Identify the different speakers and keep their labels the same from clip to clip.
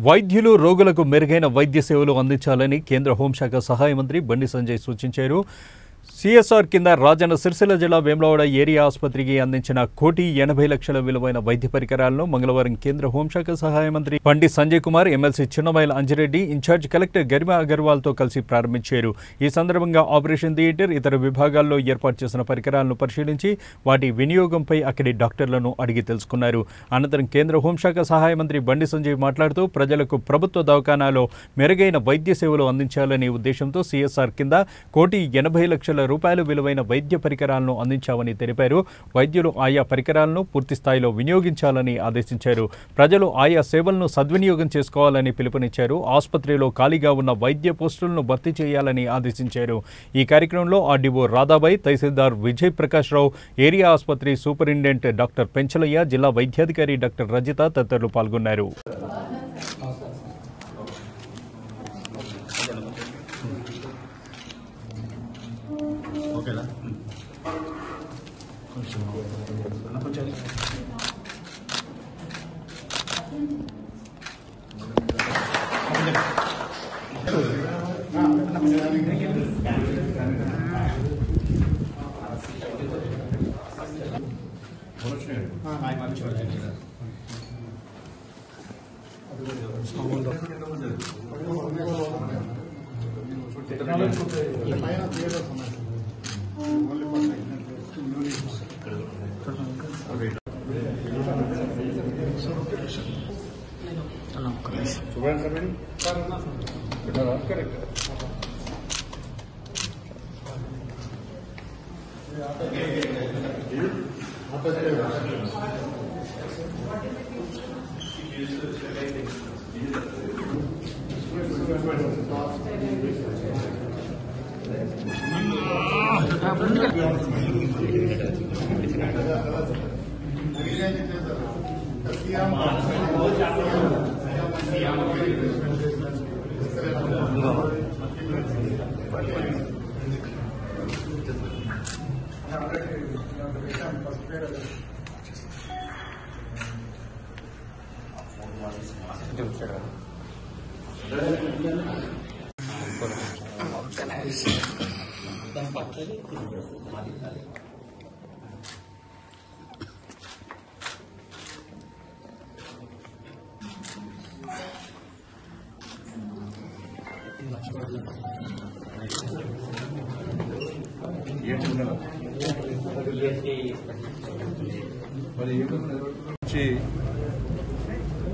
Speaker 1: వైద్యులు రోగులకు మెరుగైన వైద్య సేవలు అందించాలని కేంద్ర హోంశాఖ సహాయ మంత్రి బండి సంజయ్ సూచించారు. సిఎస్ఆర్ కింద రాజన్న సిరిసిల్ల జిల్లా వేములవాడ ఏరియా ఆసుపత్రికి అందించిన 1,80,00,000 విలువైన వైద్య పరికరాలను మంగళవారం కేంద్ర హోంశాఖ సహాయ మంత్రి Bandi Sanjay Kumar, MLC Chinnamaila Anjireddy, incharge collector Garima అగర్వాల్తో కలిసి ప్రారంభించారు. ఈ సందర్భంగా ఆపరేషన్ థియేటర్, ఇతర విభాగాల్లో ఏర్పాటు చేసిన పరికరాలను పరిశీలించి వాటి వినియోగంపై అక్కడి డాక్టర్లను అడిగి తెలుసుకున్నారు. అనంతరం కేంద్ర హోంశాఖ సహాయ మంత్రి బండి సంజయ్ మాట్లాడుతూ ప్రజలకు ప్రభుత్వ దవాఖానాలో మెరుగైన వైద్య సేవలు అందించాలనే ఉద్దేశంతో సిఎస్ఆర్ కింద 1,80,00,000 రూపాయల విలువైన వైద్య పరికరాలను అందించామని తెలిపారు. వైద్యులు ఆయా పరికరాలను పూర్తి స్థాయిలో వినియోగించాలని ఆదేశించారు. ప్రజలు ఆయా సేవలను సద్వినియోగం చేసుకోవాలని పిలుపునిచ్చారు. ఆసుపత్రిలో ఖాళీగా ఉన్న వైద్య పోస్టులను భర్తీ చేయాలని ఆదేశించారు. ఈ కార్యక్రమంలో ఆర్డీఓ రాధాబాయ్, తహసీల్దార్ విజయ్ ప్రకాష్ రావు, ఏరియా ఆసుపత్రి సూపరింటెండెంట్ డాక్టర్ పెంచలయ్య, జిల్లా వైద్యాధికారి డాక్టర్ రజిత తదితరులు పాల్గొన్నారు.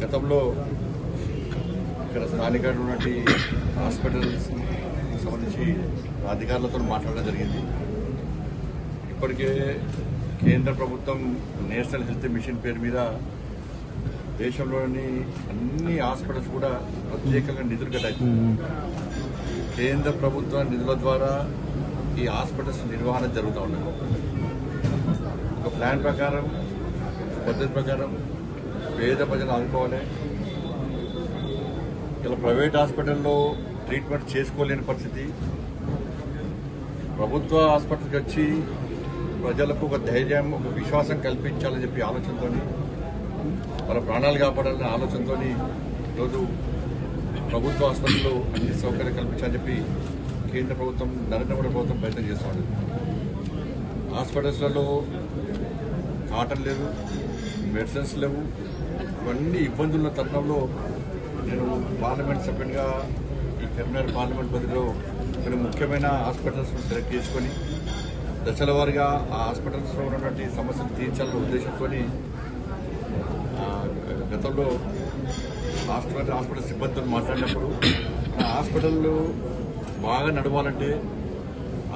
Speaker 2: గతంలో ఇక్కడ స్థానికంగా ఉన్నటువంటి హాస్పిటల్స్ సంబంధించి అధికారులతో మాట్లాడడం జరిగింది. ఇప్పటికే కేంద్ర ప్రభుత్వం నేషనల్ హెల్త్ మిషన్ పేరు మీద దేశంలోని అన్ని హాస్పిటల్స్ కూడా ప్రత్యేకంగా నిధులు కేటాయించారు. కేంద్ర ప్రభుత్వ నిధుల ద్వారా ఈ హాస్పిటల్స్ నిర్వహణ జరుగుతూ ఉన్నది. ఒక ప్లాన్ ప్రకారం, పద్ధతి ప్రకారం పేద ప్రజలు ఆదుకోవాలి. ఇలా ప్రైవేట్ హాస్పిటల్లో ట్రీట్మెంట్ చేసుకోలేని పరిస్థితి. ప్రభుత్వ హాస్పిటల్కి వచ్చి ప్రజలకు ఒక ధైర్యం, ఒక విశ్వాసం కల్పించాలని చెప్పి ఆలోచనతో, వాళ్ళ ప్రాణాలు కాపాడాలనే ఆలోచనతో ఈరోజు ప్రభుత్వ హాస్పిటల్లో అన్ని సౌకర్యాలు కల్పించాలని చెప్పి కేంద్ర ప్రభుత్వం, నరేంద్ర మోడీ ప్రభుత్వం ప్రయత్నం చేస్తుంది. హాస్పిటల్స్లలో కాటన్ లేదు, మెడిసిన్స్ లేవు. ఇవన్నీ ఇబ్బందుల తరుణంలో నేను పార్లమెంట్ సభ్యునిగా ఈ కరీంనగర్ పార్లమెంట్ పరిధిలో కొన్ని ముఖ్యమైన హాస్పిటల్స్ సెలెక్ట్ చేసుకొని దశల వారీగా ఆ హాస్పిటల్స్లో ఉన్నటువంటి సమస్యలు తీర్చాలనే ఉద్దేశంతో గతంలో హాస్పిటల్ సిబ్బందితో మాట్లాడినప్పుడు హాస్పిటల్ బాగా నడవాలంటే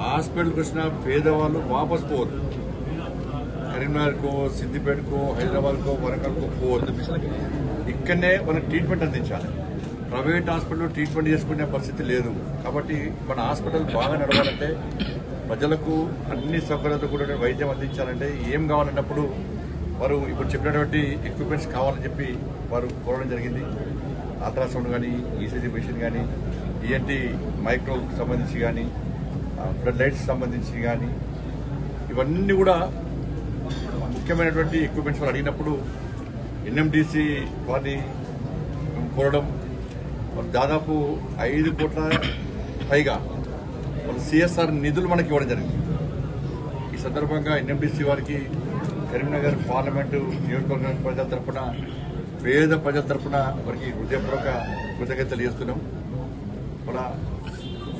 Speaker 2: హాస్పిటల్కి వచ్చిన పేదవాళ్ళు వాపసు పోవద్దు. కరీంనగర్కో, సిద్దిపేటకో, హైదరాబాద్కో, వరంగల్కో పోవద్దు. ఇక్కడనే మనకు ట్రీట్మెంట్ అందించాలి. ప్రైవేట్ హాస్పిటల్లో ట్రీట్మెంట్ చేసుకునే పరిస్థితి లేదు. కాబట్టి మన హాస్పిటల్ బాగా నడవాలంటే, ప్రజలకు అన్ని సౌకర్యాలతో కూడిన వైద్యం అందించాలంటే ఏం కావాలన్నప్పుడు వారు ఇప్పుడు చెప్పినటువంటి ఎక్విప్మెంట్స్ కావాలని చెప్పి వారు కోరడం జరిగింది. అల్ట్రాసౌండ్ కానీ, ఈసీజీ మెషిన్ కానీ, ఈఎన్టీ మైక్రోకి సంబంధించి కానీ, బ్లడ్ లైట్స్ సంబంధించి కానీ, ఇవన్నీ కూడా ముఖ్యమైనటువంటి ఎక్విప్మెంట్స్ వాళ్ళు అడిగినప్పుడు ఎన్ఎండిసి వారిని కోరడం దాదాపు 5 కోట్ల పైగా సిఎస్ఆర్ నిధులు మనకి ఇవ్వడం జరిగింది. ఈ సందర్భంగా ఎన్ఎండిసి వారికి కరీంనగర్ పార్లమెంటు నియోజకవర్గ ప్రజల తరఫున పేద ప్రజల తరఫున వారికి హృదయపూర్వక కృతజ్ఞతలు చేస్తున్నాం. మన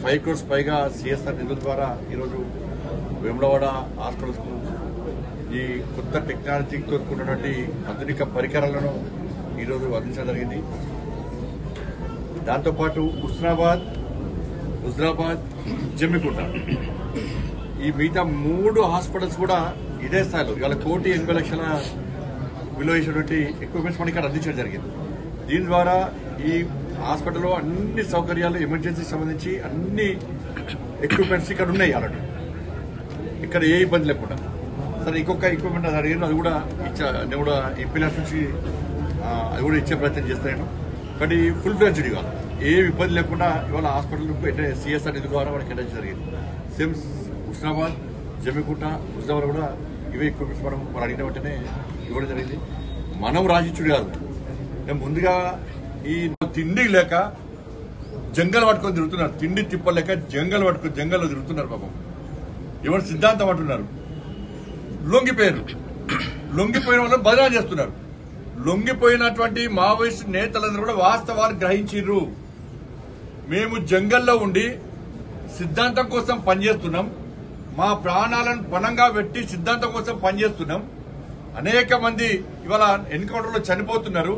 Speaker 2: 5 crores పైగా సిఎస్ఆర్ నిధుల ద్వారా ఈరోజు వేములవాడ హాస్పిటల్స్ కు ఈ కొత్త టెక్నాలజీతో కూడినటువంటి ఆధునిక పరికరాలను ఈరోజు అందించడం జరిగింది. దాంతోపాటు హుజరాబాద్ జమ్మికుంట ఈ మిగతా 3 హాస్పిటల్స్ కూడా ఇదే స్థాయిలో ఇవాళ 1,80,00,000 విలువ చేసినటువంటి ఎక్విప్మెంట్స్ మనకి ఇక్కడ అందించడం జరిగింది. దీని ద్వారా ఈ హాస్పిటల్లో అన్ని సౌకర్యాలు ఎమర్జెన్సీకి సంబంధించి అన్ని ఎక్విప్మెంట్స్ ఇక్కడ ఉన్నాయి. అలాంటి ఇక్కడ ఏ ఇబ్బంది లేకుండా సరే ఇంకొక ఎక్విప్మెంట్ అది అడిగాను, అది కూడా నేను కూడా ఎంపీలాస్ నుంచి అది కూడా ఇచ్చే ప్రయత్నం చేస్తాను. కానీ ఫుల్ ఫ్లెడ్జ్డ్ ఇవాళ ఏ ఇబ్బంది లేకుండా ఇవాళ హాస్పిటల్ సిఎస్ఆర్ నిధి ద్వారా మనకి కేటాయించడం జరిగింది. సేమ్ హుస్నాబాద్ జమ్మికుంట హుజాబాద్ కూడా ఇవే ఎక్విప్మెంట్స్ మనం అడిగిన వెంటనే ఇవ్వడం జరిగింది. మనం రాజించుడు కాదు, మేము ముందుగా ఈ తిండి లేక జంగల్ పట్టుకొని తిరుగుతున్నారు. తిండి తిప్పలేక జంగల్లో తిరుగుతున్నారు. పాపం ఎవరు సిద్ధాంతం అంటున్నారు, లొంగిపోయిన వాళ్ళని బదనాలు చేస్తున్నారు. లొంగిపోయినటువంటి మావోయిస్టు నేతలందరూ కూడా వాస్తవాలు గ్రహించారు. మేము జంగల్లో ఉండి సిద్ధాంతం కోసం పనిచేస్తున్నాం, మా ప్రాణాలను పణంగా పెట్టి సిద్ధాంతం కోసం పనిచేస్తున్నాం. అనేక మంది ఇవాళ ఎన్కౌంటర్లో చనిపోతున్నారు.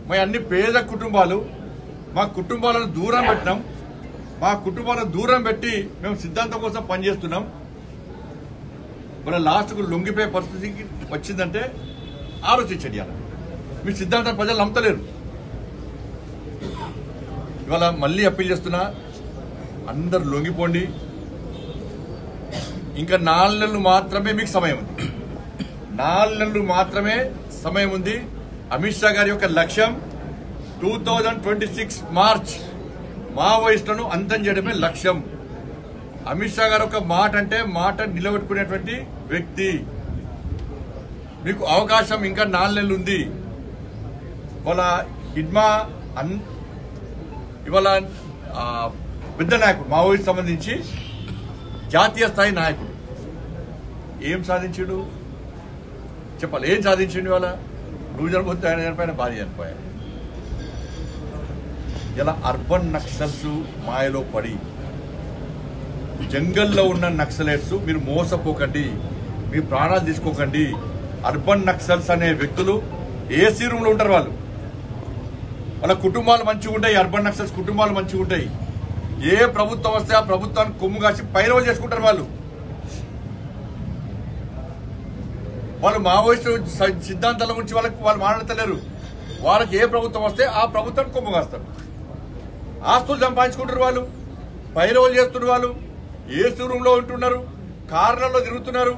Speaker 2: మా అన్ని పేద కుటుంబాలు, మా కుటుంబాలను దూరం పెట్టినాం. మా కుటుంబాలను దూరం పెట్టి మేము సిద్ధాంతం కోసం పనిచేస్తున్నాం. మన లాస్ట్కు లొంగిపోయే పరిస్థితికి వచ్చిందంటే ఆలోచించండి. అలా మీ సిద్ధాంతం ప్రజలు నమ్మతలేరు. ఇవాళ మళ్ళీ అప్పీల్ చేస్తున్నా, అందరు లొంగిపోండి. ఇంకా 4 నెలలు మాత్రమే మీకు సమయం ఉంది. 4 నెలలు మాత్రమే సమయం ఉంది. అమిత్ షా గారి యొక్క లక్ష్యం 2026 మార్చ్ మావోయిస్టులను అంతం చేయడమే లక్ష్యం. అమిత్ షా గారు ఒక మాట అంటే మాట నిలబెట్టుకునేటువంటి వ్యక్తి. మీకు అవకాశం ఇంకా 4 నెలలు ఉంది. ఇవాళ హిడ్మా ఇవాళ పెద్ద నాయకుడు మావోయిస్ట్ సంబంధించి జాతీయ స్థాయి నాయకుడు ఏం సాధించాడు చెప్పాలి. ఏం సాధించిండు? ఇవాళ నువ్వు చనిపోతే ఆయన చనిపోయిన భార్య చనిపోయారు. ఇలా అర్బన్ నక్సల్స్ మాయలో పడి జంగల్లో ఉన్న నక్సలైట్స్ మీరు మోసపోకండి, మీ ప్రాణాలు తీసుకోకండి. అర్బన్ నక్సల్స్ అనే వ్యక్తులు ఏసీ రూమ్ లో ఉంటారు. వాళ్ళ కుటుంబాలు మంచిగా ఉంటాయి. అర్బన్ నక్సల్స్ కుటుంబాలు మంచిగా ఉంటాయి. ఏ ప్రభుత్వం వస్తే ఆ ప్రభుత్వాన్ని కొమ్ము కాసి పైరవులు చేసుకుంటారు. వాళ్ళు మావోయిస్టు సిద్ధాంతాల గురించి వాళ్ళు మాట్లాడతలేరు. వాళ్ళకి ఏ ప్రభుత్వం వస్తే ఆ ప్రభుత్వాన్ని కొమ్ము కాస్తారు. ఆస్తులు సంపాదించుకుంటారు. వాళ్ళు పైరవులు చేస్తున్నారు. వాళ్ళు ఏసీ రూమ్ లో ఉంటున్నారు, కార్లలో తిరుగుతున్నారు.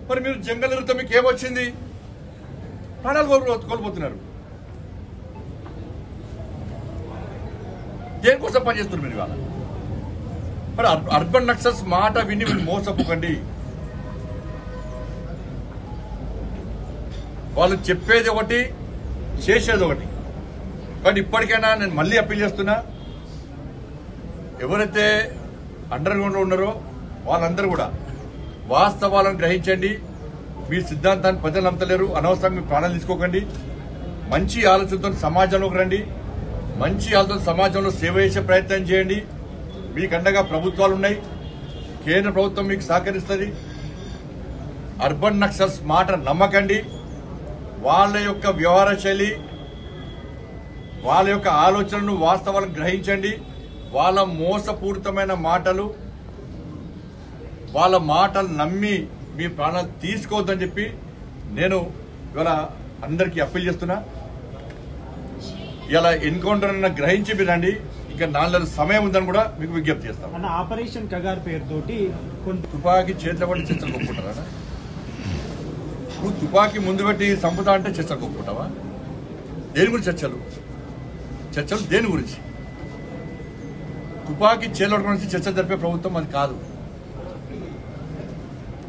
Speaker 2: మరి మీరు జంగల్ తిరుగుతా మీకు ఏమొచ్చింది? ప్రాణాలు కోల్పోతున్నారు. దేనికోసం పనిచేస్తున్నారు మీరు ఇవాళ? మరి అర్బన్ నక్సల్స్ మాట విని మీరు మోసపోకండి. వాళ్ళు చెప్పేది ఒకటి, చేసేది ఒకటి. కానీ ఇప్పటికైనా నేను మళ్ళీ అప్పీల్ చేస్తున్నా, ఎవరైతే అండర్ గ్రౌండ్ లో ఉన్నారో వాళ్ళందరూ కూడా వాస్తవాలను గ్రహించండి. మీ సిద్ధాంతాన్ని ప్రజలు నమ్మతలేరు. అనవసరంగా మీ ప్రాణాలు తీసుకోకండి. మంచి ఆలోచనతో సమాజంలోకి రండి. మంచి ఆలోచన సమాజంలో సేవ చేసే ప్రయత్నం చేయండి. మీకు అండగా ప్రభుత్వాలు ఉన్నాయి. కేంద్ర ప్రభుత్వం మీకు సహకరిస్తుంది. అర్బన్ నక్సల్స్ మాట నమ్మకండి. వాళ్ళ యొక్క వ్యవహార శైలి, వాళ్ళ యొక్క ఆలోచనను వాస్తవాలను గ్రహించండి. వాళ్ళ మోసపూరితమైన మాటలు, వాళ్ళ మాటలు నమ్మి మీ ప్రాణాలు తీసుకోవద్దని చెప్పి నేను ఇవాళ అందరికీ అప్పీల్ చేస్తున్నా. ఇలా ఎన్కౌంటర్ అన్న గ్రహించి మీరండి. ఇంకా 4 నెలల సమయం ఉందని కూడా మీకు విజ్ఞప్తి చేస్తాం.
Speaker 3: ఆపరేషన్ కగార్ పేరుతోటి
Speaker 2: తుపాకీ చేతిలో పట్టి చర్చలు కొట్టుకుంటారా? నువ్వు తుపాకీ ముందు పెట్టి చంపుతా అంటే చర్చలు కొట్టుకుంటావా? దేని గురించి చర్చలు దేని గురించి? తుపాకీ చేతిలో గురించి చర్చలు జరిపే ప్రభుత్వం అది కాదు.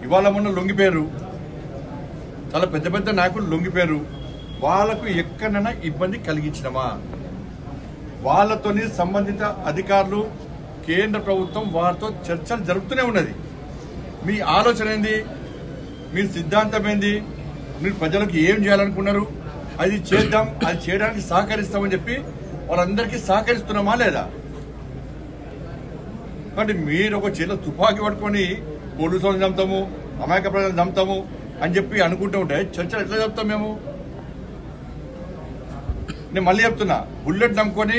Speaker 2: ఇవాళ మొన్న లొంగిపోయారు, చాలా పెద్ద పెద్ద నాయకులు లొంగిపోయారు. వాళ్లకు ఎక్కడైనా ఇబ్బంది కలిగించినమా? వాళ్ళతోని సంబంధిత అధికారులు కేంద్ర ప్రభుత్వం వారితో చర్చలు జరుపుతూనే ఉన్నది. మీ ఆలోచన ఏంది, మీ సిద్ధాంతం ఏంది, మీరు ప్రజలకు ఏం చేయాలనుకున్నారు, అది చేద్దాం, అది చేయడానికి సహకరిస్తామని చెప్పి వాళ్ళందరికీ సహకరిస్తున్నామా లేదా? కాబట్టి మీరు ఒక చేతిలో తుపాకీ పట్టుకొని పోలీసులను చంపుతాము, అమాయక ప్రజలను చంపుతాము అని చెప్పి అనుకుంటూ ఉంటే చర్చలు ఎట్లా చెప్తాం మేము? నేను మళ్ళీ చెప్తున్నా, బుల్లెట్ నమ్ముకొని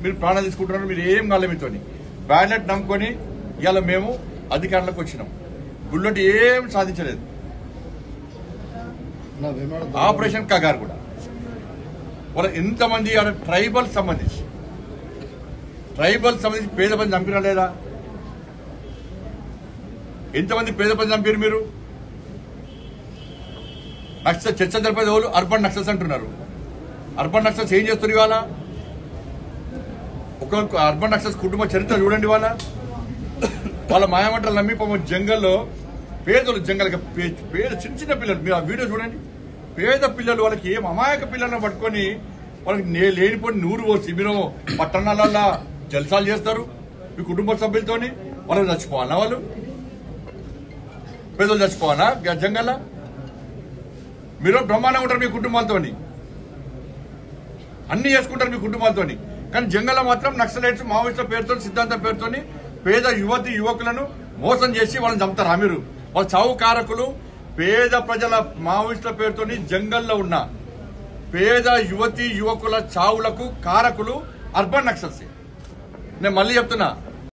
Speaker 2: మీరు ప్రాణాలు తీసుకుంటున్నారు, మీరు ఏం కాలే మీతోని. బ్యాలెట్ నమ్ముకొని ఇవాళ మేము అధికారంలోకి వచ్చినాం. బుల్లెట్ ఏం సాధించలేదు. ఆపరేషన్ కగారు కూడా వాళ్ళ ఎంతమంది ట్రైబల్ సంబంధించి పేద మంది చంపినా లేదా? ఎంతమంది పేద మంది చంపారు మీరు? నక్సల్ చర్చ జరిపేది వాళ్ళు అర్బన్ నక్సల్స్ అంటున్నారు. అర్బన్ నక్సల్స్ ఏం చేస్తారు ఇవాళ? ఒక్కొక్క అర్బన్ నక్సల్స్ కుటుంబ చరిత్ర చూడండి. వాళ్ళ మాయమంటలు నమ్మి జంగల్లో పేదలు పేద చిన్న చిన్న పిల్లలు, మీరు ఆ వీడియో చూడండి. పేద పిల్లలు వాళ్ళకి ఏం అమాయక పిల్లలను పట్టుకొని వాళ్ళకి లేనిపోయి నూరు పోసి మీరు పట్టణాలలో జల్సాలు చేస్తారు మీ కుటుంబ సభ్యులతోని. వాళ్ళు చచ్చిపోవాలా? వాళ్ళు పేదలు చచ్చిపోవాలా జంగల్లో? మీరు బ్రహ్మాండంగా ఉంటారు మీ కుటుంబాలతోని, అన్ని చేసుకుంటారు మీ కుటుంబాలతోని. కానీ జంగల్లో మాత్రం నక్సలైట్స్ మావోయిస్టుల పేరుతో సిద్ధాంతం పేరుతోని పేద యువకులను మోసం చేసి వాళ్ళని చంపుతారా మీరు? వాళ్ళ చావు కారకులు పేద ప్రజల మావోయిస్టుల పేరుతోని జంగల్లో ఉన్న పేద యువకుల చావులకు కారకులు అర్బన్ నక్సల్స్. నేను మళ్ళీ చెప్తున్నా,